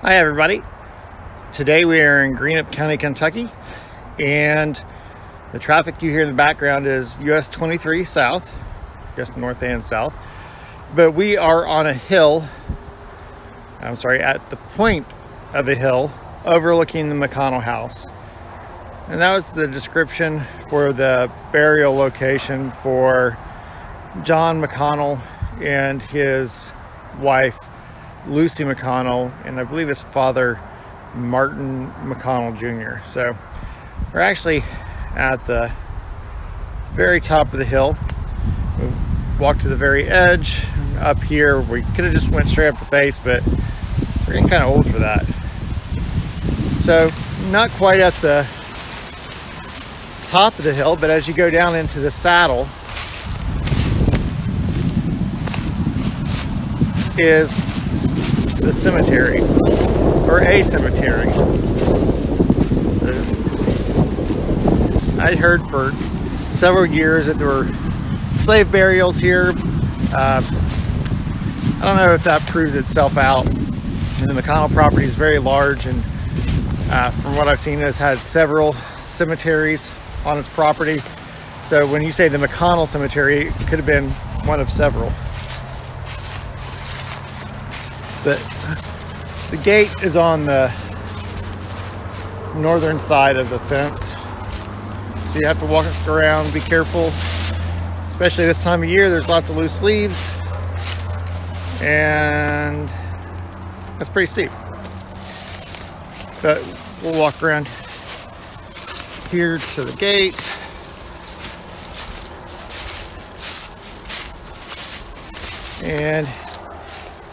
Hi everybody. Today we are in Greenup County, Kentucky, and the traffic you hear in the background is US 23 south, just north and south. But we are on a hill, at the point of a hill overlooking the McConnell house. And that was the description for the burial location for John McConnell and his wife Lucy McConnell, and I believe his father Martin McConnell Jr. So we're actually at the very top of the hill. We walked to the very edge. Up here we could have just went straight up the face, but we're getting kind of old for that. So not quite at the top of the hill, but as you go down into the saddle is the cemetery, or a cemetery. So I heard for several years that there were slave burials here. I don't know if that proves itself out. And the McConnell property is very large, and from what I've seen, it has had several cemeteries on its property. So when you say the McConnell Cemetery, it could have been one of several. But the gate is on the northern side of the fence, so you have to walk around, be careful, especially this time of year. There's lots of loose leaves, and that's pretty steep. But we'll walk around here to the gate. And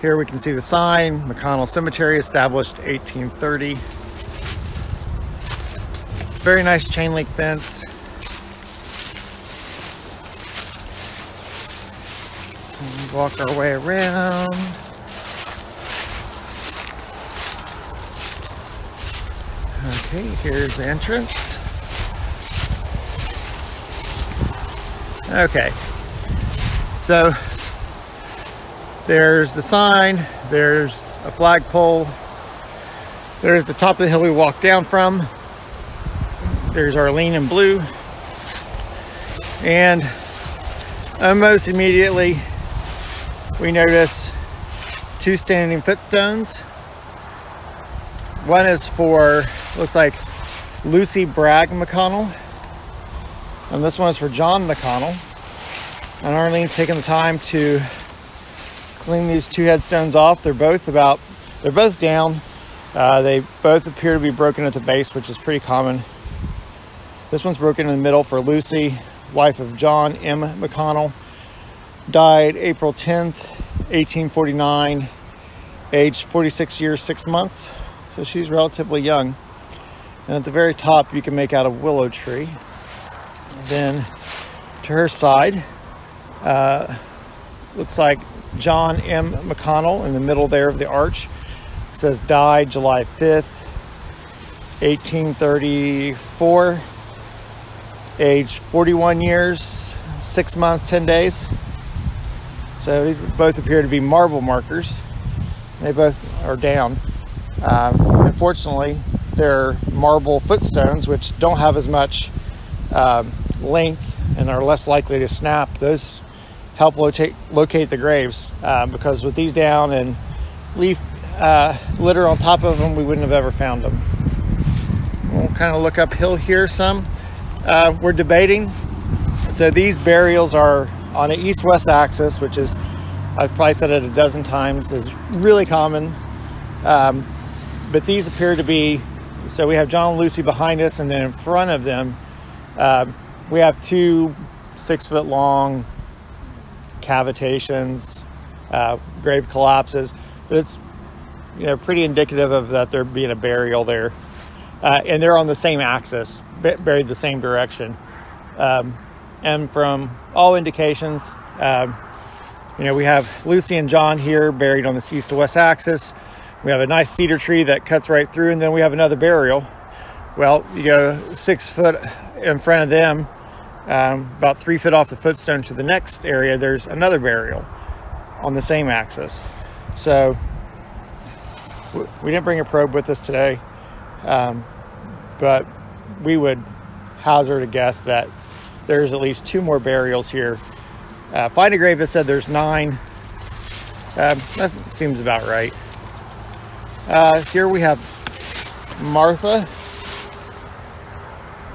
here we can see the sign, McConnell Cemetery, established 1830. Very nice chain link fence. And walk our way around. Okay, here's the entrance. Okay, so there's the sign, there's a flagpole, there's the top of the hill we walked down from, there's Arlene in blue, and almost immediately we notice two standing footstones. One is for, looks like, Lucy Bragg McConnell, and this one is for John McConnell. And Arlene's taken the time to clean these two headstones off. They're both down. They both appear to be broken at the base, which is pretty common. This one's broken in the middle for Lucy, wife of John M. McConnell, died April 10th, 1849, aged 46 years, 6 months. So she's relatively young. And at the very top, you can make out a willow tree. Then to her side, looks like John M. McConnell in the middle there of the arch. It says died July 5th, 1834, age 41 years, 6 months, 10 days. So these both appear to be marble markers. They both are down. Unfortunately, they're marble footstones, which don't have as much length and are less likely to snap. Those help locate the graves, because with these down and leaf litter on top of them, we wouldn't have ever found them. We'll kind of look uphill here some. We're debating. So these burials are on an east-west axis, which is, I've probably said it a dozen times, is really common. But these appear to be, so we have John and Lucy behind us, and then in front of them, we have two 6 foot long cavitations, grave collapses, but it's, you know, pretty indicative of that there being a burial there, and they're on the same axis, buried the same direction, and from all indications, you know, we have Lucy and John here buried on this east to west axis. We have a nice cedar tree that cuts right through, and then we have another burial. Well, you go 6 foot in front of them, about 3 feet off the footstone to the next area, there's another burial on the same axis. So We didn't bring a probe with us today, but we would hazard a guess that there's at least 2 more burials here. Find a Grave has said there's 9. That seems about right. Here we have Martha,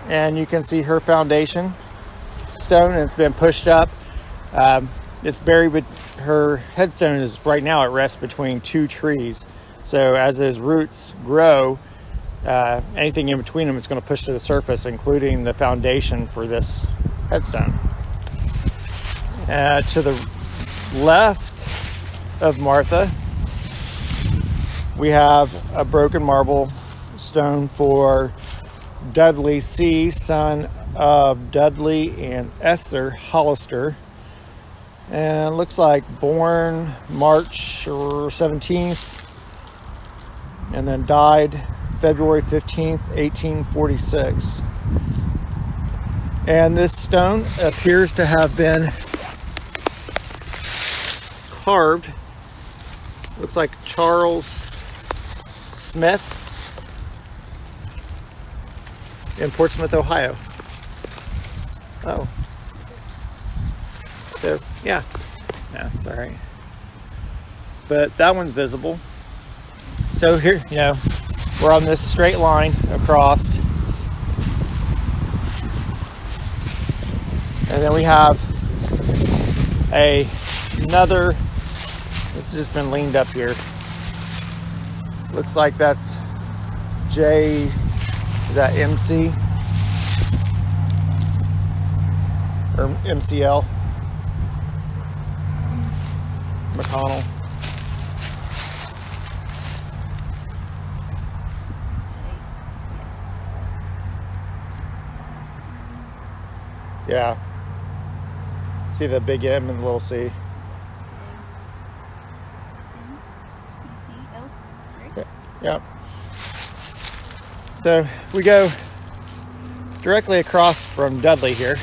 and you can see her foundation stone, and it's been pushed up. It's buried with her headstone is right now at rest between 2 trees. So as those roots grow, anything in between them, it's going to push to the surface, including the foundation for this headstone. To the left of Martha, we have a broken marble stone for Dudley C., son of Dudley and Esther Hollister. And it looks like born March 17th and then died February 15th, 1846. And this stone appears to have been carved. Looks like Charles Smith in Portsmouth, Ohio. Oh. So, yeah, it's all right. But that one's visible. So here, we're on this straight line across. And then we have another, it's just been leaned up here. Looks like that's J, is that MC? Or MCL? McConnell. Yeah. See the big M and the little C. Yep. So we go directly across from Dudley here.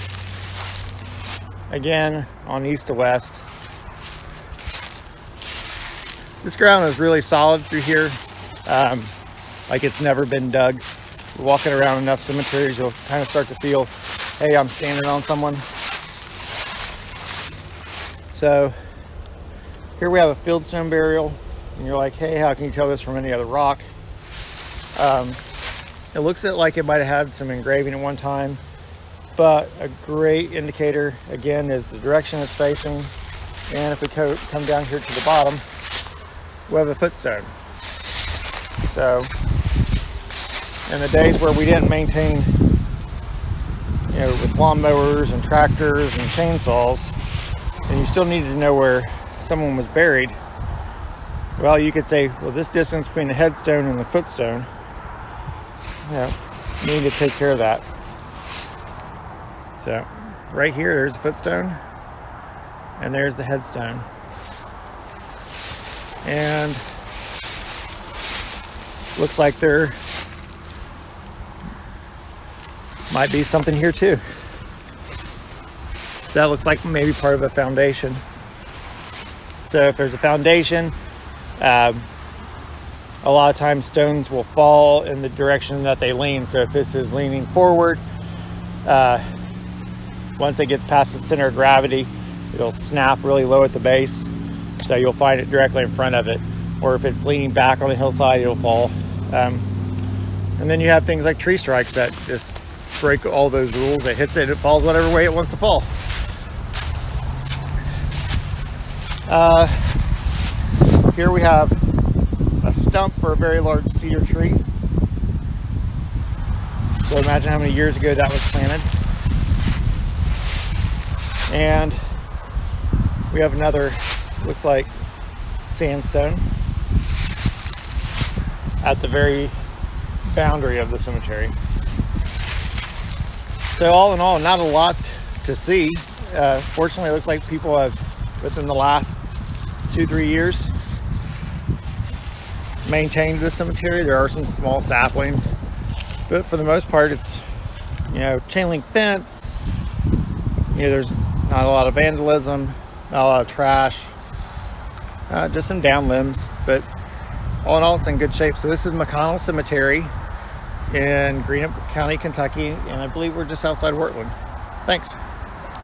Again, on east to west. This ground is really solid through here. Like it's never been dug. Walking around enough cemeteries, you'll kind of start to feel, hey, I'm standing on someone. So here we have a fieldstone burial, and you're like, hey, how can you tell this from any other rock? It looks like it might have had some engraving at one time, but a great indicator again is the direction it's facing. And if we come down here to the bottom, we have a footstone. So in the days where we didn't maintain, with lawnmowers and tractors and chainsaws, and you still needed to know where someone was buried, well, you could say, well, this distance between the headstone and the footstone, you need to take care of that. So right here, there's the footstone, and there's the headstone. And looks like there might be something here too. That looks like maybe part of a foundation. So if there's a foundation, a lot of times stones will fall in the direction that they lean. So if this is leaning forward, once it gets past its center of gravity, it'll snap really low at the base. So you'll find it directly in front of it. Or if it's leaning back on the hillside, it'll fall. And then you have things like tree strikes that just break all those rules. It hits it, it falls whatever way it wants to fall. Here we have a stump for a very large cedar tree. So imagine how many years ago that was planted. And we have another, looks like sandstone at the very boundary of the cemetery. So all in all, not a lot to see. Fortunately, it looks like people have, within the last 2-3 years, maintained the cemetery. There are some small saplings, but for the most part, it's, chain link fence. There's not a lot of vandalism, not a lot of trash, just some down limbs, but all in all, it's in good shape. So this is McConnell Cemetery in Greenup County, Kentucky, and I believe we're just outside Wortland. Thanks.